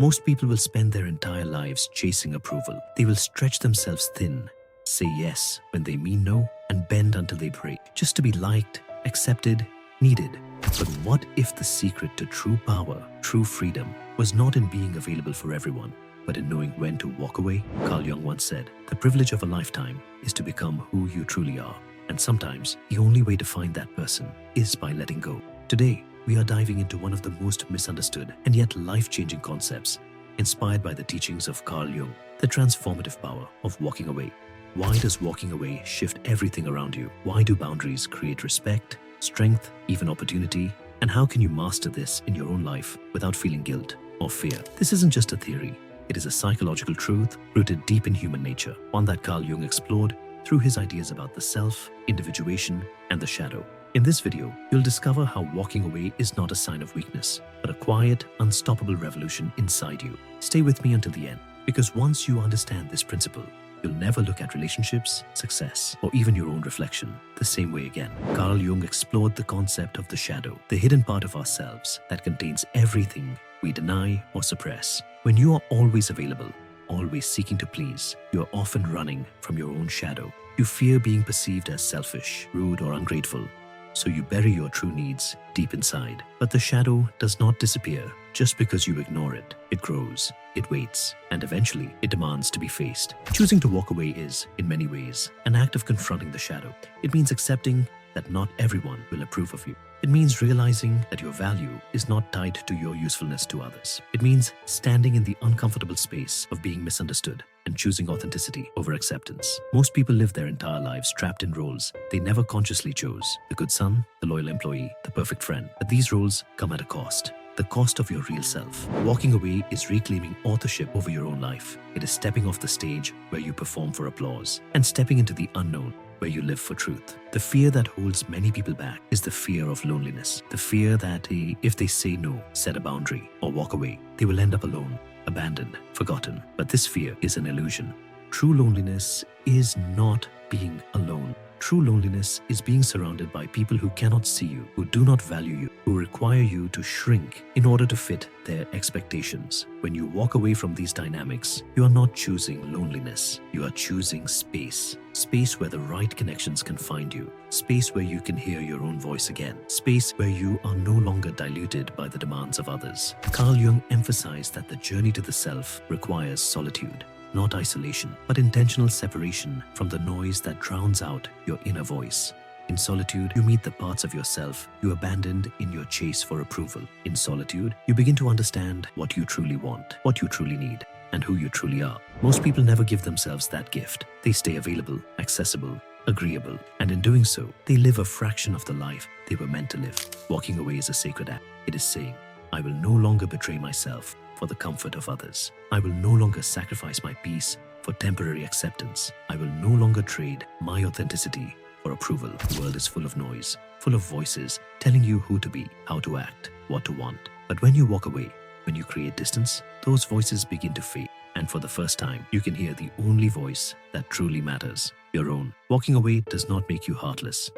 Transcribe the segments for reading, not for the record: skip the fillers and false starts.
Most people will spend their entire lives chasing approval. They will stretch themselves thin, say yes when they mean no, and bend until they break, just to be liked, accepted, needed. But what if the secret to true power, true freedom, was not in being available for everyone, but in knowing when to walk away? Carl Jung once said, "The privilege of a lifetime is to become who you truly are. And sometimes the only way to find that person is by letting go." Today, we are diving into one of the most misunderstood and yet life-changing concepts, inspired by the teachings of Carl Jung, the transformative power of walking away. Why does walking away shift everything around you? Why do boundaries create respect, strength, even opportunity? And how can you master this in your own life without feeling guilt or fear? This isn't just a theory. It is a psychological truth rooted deep in human nature, one that Carl Jung explored through his ideas about the self, individuation, and the shadow. In this video, you'll discover how walking away is not a sign of weakness, but a quiet, unstoppable revolution inside you. Stay with me until the end, because once you understand this principle, you'll never look at relationships, success, or even your own reflection the same way again. Carl Jung explored the concept of the shadow, the hidden part of ourselves that contains everything we deny or suppress. When you are always available, always seeking to please, you're often running from your own shadow. You fear being perceived as selfish, rude, or ungrateful, so you bury your true needs deep inside. But the shadow does not disappear just because you ignore it. It grows, it waits, and eventually it demands to be faced. Choosing to walk away is, in many ways, an act of confronting the shadow. It means accepting that not everyone will approve of you. It means realizing that your value is not tied to your usefulness to others. It means standing in the uncomfortable space of being misunderstood and choosing authenticity over acceptance. Most people live their entire lives trapped in roles they never consciously chose: the good son, the loyal employee, the perfect friend. But these roles come at a cost. The cost of your real self. Walking away is reclaiming authorship over your own life. It is stepping off the stage where you perform for applause and stepping into the unknown where you live for truth. The fear that holds many people back is the fear of loneliness. The fear that if they say no, set a boundary, or walk away, they will end up alone, abandoned, forgotten. But this fear is an illusion. True loneliness is not being alone. True loneliness is being surrounded by people who cannot see you, who do not value you, who require you to shrink in order to fit their expectations. When you walk away from these dynamics, you are not choosing loneliness. You are choosing space. Space where the right connections can find you. Space where you can hear your own voice again. Space where you are no longer diluted by the demands of others. Carl Jung emphasized that the journey to the self requires solitude. Not isolation, but intentional separation from the noise that drowns out your inner voice. In solitude, you meet the parts of yourself you abandoned in your chase for approval. In solitude, you begin to understand what you truly want, what you truly need, and who you truly are. Most people never give themselves that gift. They stay available, accessible, agreeable, and in doing so, they live a fraction of the life they were meant to live. Walking away is a sacred act. It is saying, "I will no longer betray myself for the comfort of others. I will no longer sacrifice my peace for temporary acceptance. I will no longer trade my authenticity for approval." The world is full of noise, full of voices telling you who to be, how to act, what to want. But when you walk away, when you create distance, those voices begin to fade. And for the first time, you can hear the only voice that truly matters, your own. Walking away does not make you heartless.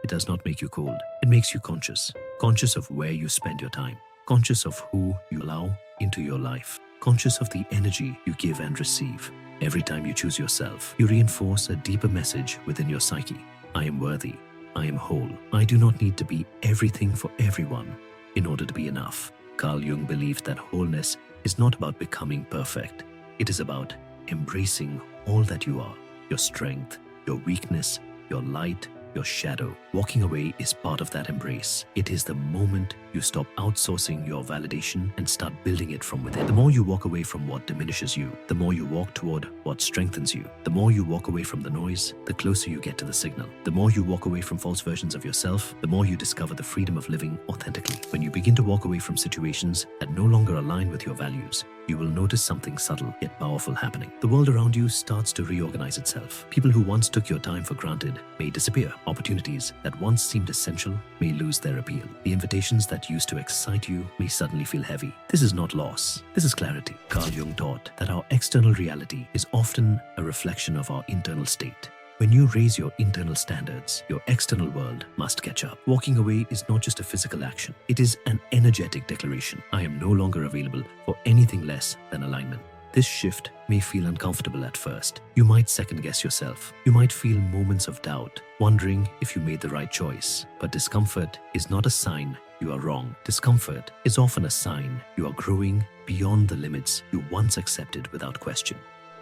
It does not make you cold. It makes you conscious. Conscious of where you spend your time. Conscious of who you allow into your life. Conscious of the energy you give and receive. Every time you choose yourself, you reinforce a deeper message within your psyche. I am worthy. I am whole. I do not need to be everything for everyone in order to be enough. Carl Jung believed that wholeness is not about becoming perfect. It is about embracing all that you are, your strength, your weakness, your light, your shadow. Walking away is part of that embrace. It is the moment you stop outsourcing your validation and start building it from within. The more you walk away from what diminishes you, the more you walk toward what strengthens you. The more you walk away from the noise, the closer you get to the signal. The more you walk away from false versions of yourself, the more you discover the freedom of living authentically. When you begin to walk away from situations that no longer align with your values, you will notice something subtle yet powerful happening. The world around you starts to reorganize itself. People who once took your time for granted may disappear. Opportunities that once seemed essential may lose their appeal. The invitations that used to excite you may suddenly feel heavy. This is not loss. This is clarity. Carl Jung taught that our external reality is often a reflection of our internal state. When you raise your internal standards, your external world must catch up. Walking away is not just a physical action. It is an energetic declaration. I am no longer available for anything less than alignment. This shift may feel uncomfortable at first. You might second-guess yourself. You might feel moments of doubt, wondering if you made the right choice. But discomfort is not a sign you are wrong. Discomfort is often a sign you are growing beyond the limits you once accepted without question.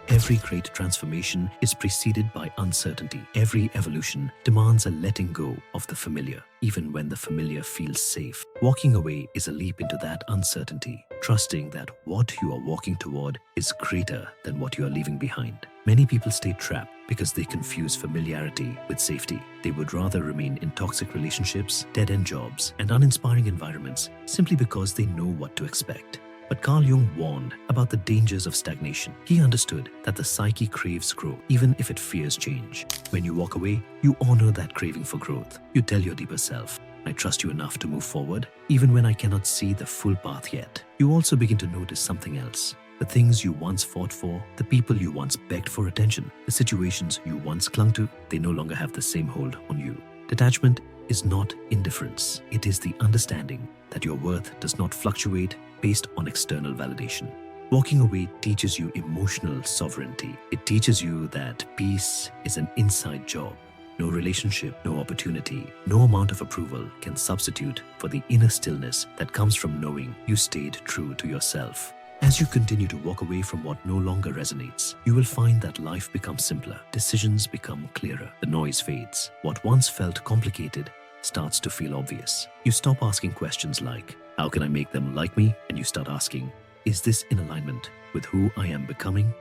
Every great transformation is preceded by uncertainty. Every evolution demands a letting go of the familiar, even when the familiar feels safe. Walking away is a leap into that uncertainty, trusting that what you are walking toward is greater than what you are leaving behind. Many people stay trapped because they confuse familiarity with safety. They would rather remain in toxic relationships, dead-end jobs, and uninspiring environments simply because they know what to expect. But Carl Jung warned about the dangers of stagnation. He understood that the psyche craves growth, even if it fears change. When you walk away, you honor that craving for growth. You tell your deeper self, I trust you enough to move forward, even when I cannot see the full path yet. You also begin to notice something else. The things you once fought for, the people you once begged for attention, the situations you once clung to, they no longer have the same hold on you. Detachment is not indifference. It is the understanding that your worth does not fluctuate based on external validation. Walking away teaches you emotional sovereignty. It teaches you that peace is an inside job. No relationship, no opportunity, no amount of approval can substitute for the inner stillness that comes from knowing you stayed true to yourself. As you continue to walk away from what no longer resonates, you will find that life becomes simpler, decisions become clearer, the noise fades. What once felt complicated starts to feel obvious. You stop asking questions like, how can I make them like me? And you start asking, is this in alignment with who I am becoming?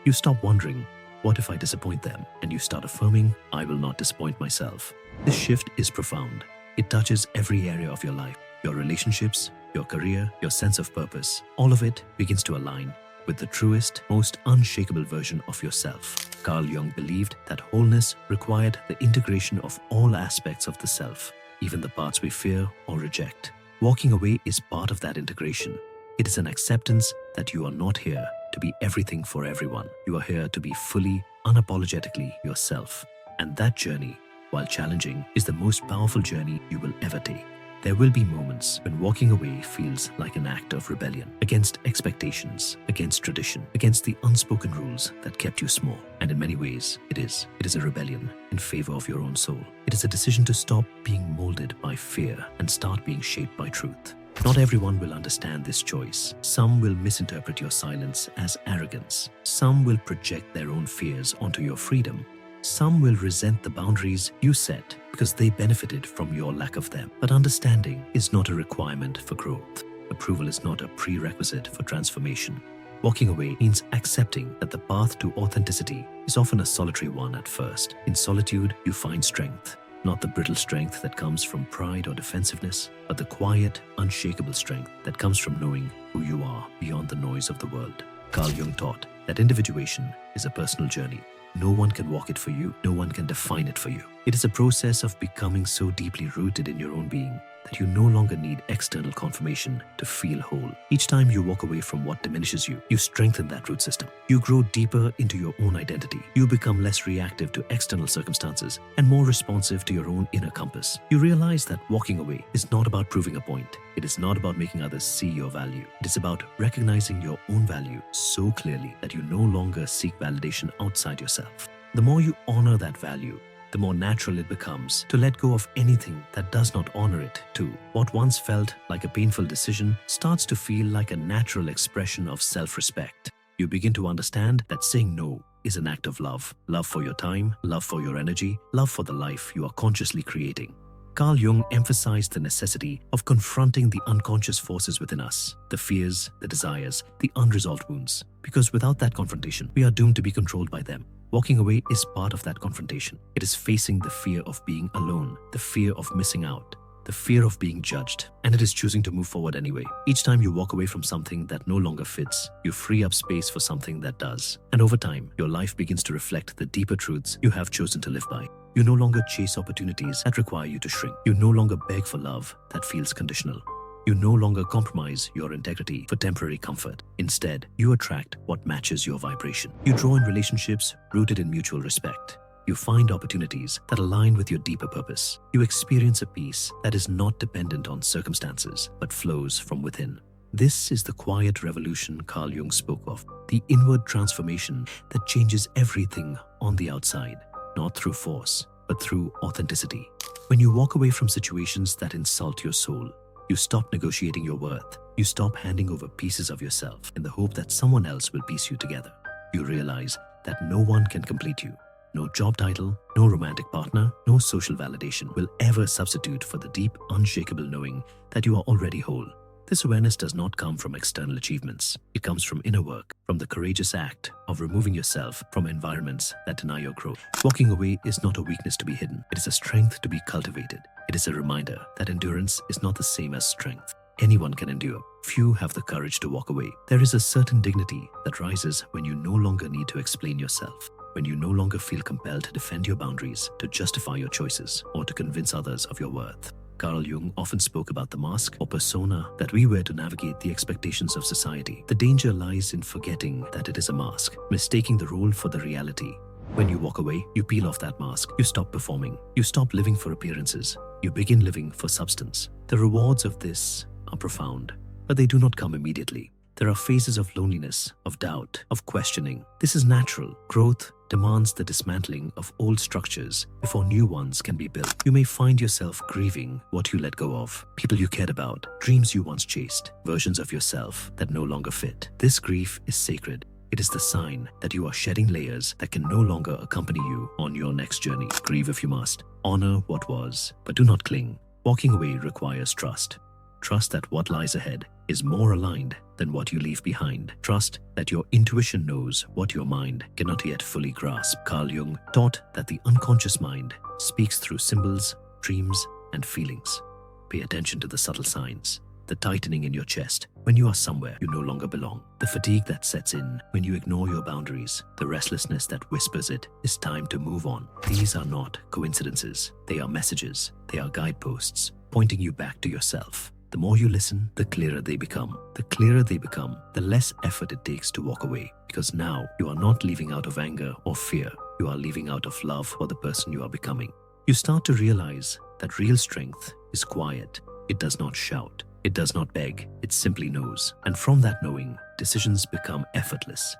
You stop wondering, what if I disappoint them? And you start affirming, I will not disappoint myself. This shift is profound. It touches every area of your life, your relationships, your career, your sense of purpose. All of it begins to align with the truest, most unshakable version of yourself. Carl Jung believed that wholeness required the integration of all aspects of the self, even the parts we fear or reject. Walking away is part of that integration. It is an acceptance that you are not here to be everything for everyone. You are here to be fully, unapologetically yourself. And that journey, while challenging, is the most powerful journey you will ever take. There will be moments when walking away feels like an act of rebellion against expectations, against tradition, against the unspoken rules that kept you small. And in many ways, it is a rebellion in favor of your own soul. It is a decision to stop being molded by fear and start being shaped by truth. Not everyone will understand this choice. Some will misinterpret your silence as arrogance. Some will project their own fears onto your freedom. Some will resent the boundaries you set because they benefited from your lack of them. But understanding is not a requirement for growth. Approval is not a prerequisite for transformation. Walking away means accepting that the path to authenticity is often a solitary one at first. In solitude, you find strength, not the brittle strength that comes from pride or defensiveness, but the quiet, unshakable strength that comes from knowing who you are beyond the noise of the world. Carl Jung taught that individuation is a personal journey. No one can walk it for you. No one can define it for you. It is a process of becoming so deeply rooted in your own being that you no longer need external confirmation to feel whole. Each time you walk away from what diminishes you, you strengthen that root system. You grow deeper into your own identity. You become less reactive to external circumstances and more responsive to your own inner compass. You realize that walking away is not about proving a point. It is not about making others see your value. It is about recognizing your own value so clearly that you no longer seek validation outside yourself. The more you honor that value, the more natural it becomes to let go of anything that does not honor it too. What once felt like a painful decision starts to feel like a natural expression of self-respect. You begin to understand that saying no is an act of love. Love for your time, love for your energy, love for the life you are consciously creating. Carl Jung emphasized the necessity of confronting the unconscious forces within us, the fears, the desires, the unresolved wounds. Because without that confrontation, we are doomed to be controlled by them. Walking away is part of that confrontation. It is facing the fear of being alone, the fear of missing out, the fear of being judged, and it is choosing to move forward anyway. Each time you walk away from something that no longer fits, you free up space for something that does. And over time, your life begins to reflect the deeper truths you have chosen to live by. You no longer chase opportunities that require you to shrink. You no longer beg for love that feels conditional. You no longer compromise your integrity for temporary comfort. Instead, you attract what matches your vibration. You draw in relationships rooted in mutual respect. You find opportunities that align with your deeper purpose. You experience a peace that is not dependent on circumstances, but flows from within. This is the quiet revolution Carl Jung spoke of, the inward transformation that changes everything on the outside, not through force, but through authenticity. When you walk away from situations that insult your soul, you stop negotiating your worth. You stop handing over pieces of yourself in the hope that someone else will piece you together. You realize that no one can complete you. No job title, no romantic partner, no social validation will ever substitute for the deep, unshakable knowing that you are already whole. This awareness does not come from external achievements. It comes from inner work, from the courageous act of removing yourself from environments that deny your growth. Walking away is not a weakness to be hidden. It is a strength to be cultivated. It is a reminder that endurance is not the same as strength. Anyone can endure. Few have the courage to walk away. There is a certain dignity that rises when you no longer need to explain yourself, when you no longer feel compelled to defend your boundaries, to justify your choices, or to convince others of your worth. Carl Jung often spoke about the mask or persona that we wear to navigate the expectations of society. The danger lies in forgetting that it is a mask, mistaking the role for the reality. When you walk away, you peel off that mask. You stop performing. You stop living for appearances. You begin living for substance. The rewards of this are profound, but they do not come immediately. There are phases of loneliness, of doubt, of questioning. This is natural. Growth demands the dismantling of old structures before new ones can be built. You may find yourself grieving what you let go of, people you cared about, dreams you once chased, versions of yourself that no longer fit. This grief is sacred. It is the sign that you are shedding layers that can no longer accompany you on your next journey. Grieve if you must. Honor what was, but do not cling. Walking away requires trust. Trust that what lies ahead is more aligned than what you leave behind. Trust that your intuition knows what your mind cannot yet fully grasp. Carl Jung taught that the unconscious mind speaks through symbols, dreams, and feelings. Pay attention to the subtle signs. The tightening in your chest when you are somewhere you no longer belong. The fatigue that sets in when you ignore your boundaries. The restlessness that whispers it is time to move on. These are not coincidences. They are messages. They are guideposts pointing you back to yourself. The more you listen, the clearer they become. The clearer they become, the less effort it takes to walk away. Because now you are not leaving out of anger or fear. You are leaving out of love for the person you are becoming. You start to realize that real strength is quiet. It does not shout. It does not beg. It simply knows. And from that knowing, decisions become effortless.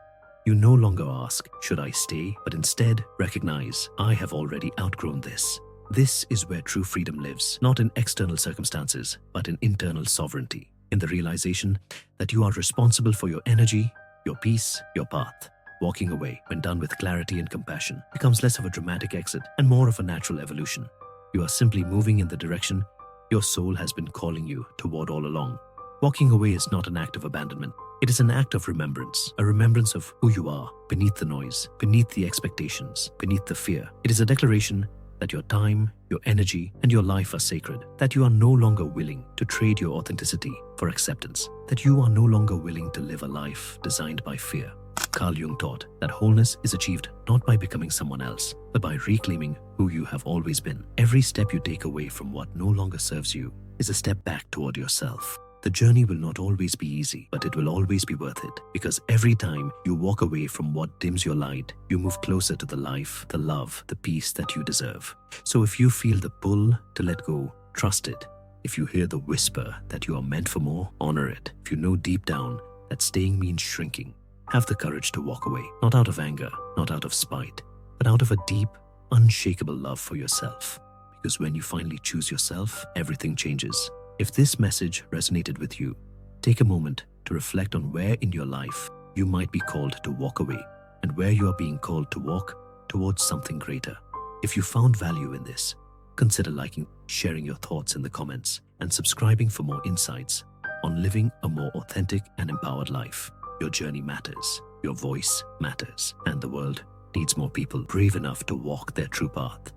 You no longer ask, should I stay? But instead recognize, I have already outgrown this. This is where true freedom lives, not in external circumstances, but in internal sovereignty, in the realization that you are responsible for your energy, your peace, your path. Walking away, when done with clarity and compassion, becomes less of a dramatic exit and more of a natural evolution. You are simply moving in the direction your soul has been calling you toward all along. Walking away is not an act of abandonment. It is an act of remembrance, a remembrance of who you are, beneath the noise, beneath the expectations, beneath the fear. It is a declaration that your time, your energy, and your life are sacred, that you are no longer willing to trade your authenticity for acceptance, that you are no longer willing to live a life designed by fear. Carl Jung taught that wholeness is achieved not by becoming someone else, but by reclaiming who you have always been. Every step you take away from what no longer serves you is a step back toward yourself. The journey will not always be easy, but it will always be worth it, because every time you walk away from what dims your light, you move closer to the life, the love, the peace that you deserve. So if you feel the pull to let go, trust it. If you hear the whisper that you are meant for more, honor it. If you know deep down that staying means shrinking, have the courage to walk away, not out of anger, not out of spite, but out of a deep, unshakable love for yourself. Because when you finally choose yourself, everything changes. If this message resonated with you, take a moment to reflect on where in your life you might be called to walk away and where you are being called to walk towards something greater. If you found value in this, consider liking, sharing your thoughts in the comments, and subscribing for more insights on living a more authentic and empowered life. Your journey matters, your voice matters, and the world needs more people brave enough to walk their true path.